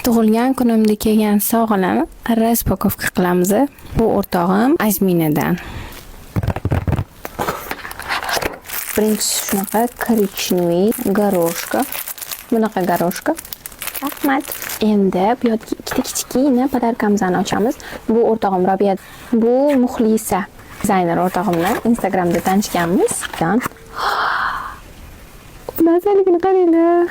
Tug'ilgan kunimda kelgan sovg'alarni raspakovka qilamiz. Bu o'rtog'im Azminadan. Birinchisi shunaqa korичневый garoshka. Bunaqa garoshka. Rahmat. Endi bu yerga ikkita kichkina podarkamizni ochamiz. Bu o'rtog'im Robiya. Bu Muxlisa. Dizayner o'rtog'imdan Instagramda tanishganmiz. Mazaligini qaranglar.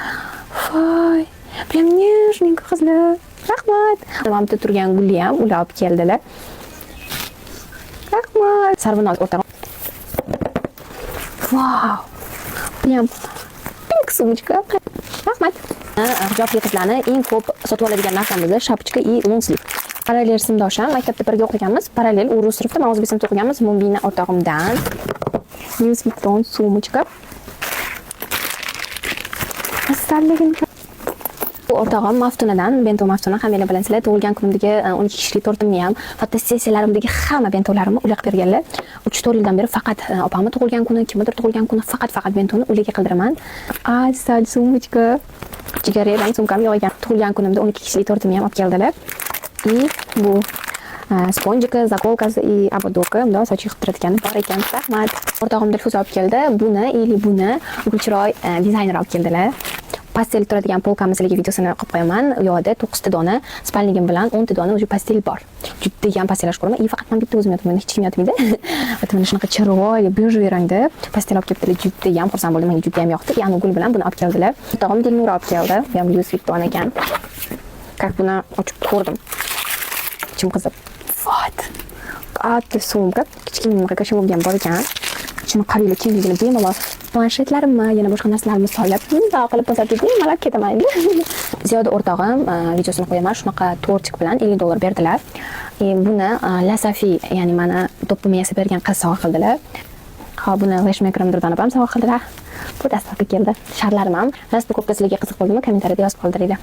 Voy. Прям нежненько qizlar. Rahmat. Mamda turgan gulni ham ular olib keldilar. Rahmat. Sarvinoz o'rtog'im. Wow. Прям pink sumочка. Rahmat. Hijobli qizlarni eng ko'p sotib oladigan narsamiz shapchka и long sleeve. Parallel sinfdosham, maktabda birga o'qiganmiz. Parallel u rus sinfda, men o'zbek sinfda o'qiganmiz. Mumbina o'rtog'imdan Louis Vuitton sumочка. Assalligin. Bu o'rtog'im Maftunadan, bento Maftuna, hammanglar bilasizlar. Tug'ilgan kunimdagi 12 kishilik tortimni ham, fotosessiyalarimdagi hamma bentolarimni ular qilib berganlar. 3-4 yildan beri faqat opamni tug'ilgan kuni, kimdir tug'ilgan kuni faqat bentoni ularga qildiraman. Asal sumочка. Jigarrang sumkam yo'q ekan. Tug'ilgan kunimda 12 kishilik tortimni ham olib keldilar. И bu sponjika, zakolkasi и ободока, unda soch yig'ib turadigan bor ekan. Rahmat. O'rtog'im Dilfuza olib keldi. Buni Gulchiroy dizayner olib keldilar. Pastel turadigan polkamizga videosini qo'yib qo'yaman. U yoqda 9 ta dona spalnigim bilan 10 ta dona o'zi pastel bor. Juda ham pastellash ko'raman. Faqat men bitta o'zim yotaman, hech kim yotmaydi. Mana shunaqa chiroyli bejli rangda pastel olib keldilar. Juda ham xursand bo'ldim. Menga juda ham yoqdi. Ya'ni gul bilan buni olib keldilar. O'rtog'im Dilnur olib keldi. Bu ham Louis Vuitton ekan. Как buni ochib ko'rdim. Ichim qizib. Вот. Katta sumka, kichkina kashemobgan bor ekan. Shuni qaranglar, kengligini bemalol planshetlarimni, yana boshqa narsalarimni solib, bunday qilib ko'rsatib, bemalol ketaman endi. Ziyoda o'rtog'im videosini qo'yaman, shunaqa tortik bilan $50 berdilar. Buni La Safi, ya'ni mana do'ppimni yasab bergan qiz sovg'a qildilar. Ha, buni Lashmakerim Durdanov ham sovg'a qildilar. Bu dastlabki keldi. Sharlarim ham. Raspakovka sizlarga qiziq bo'ldimi? Kommentariyada yozib qoldiringlar.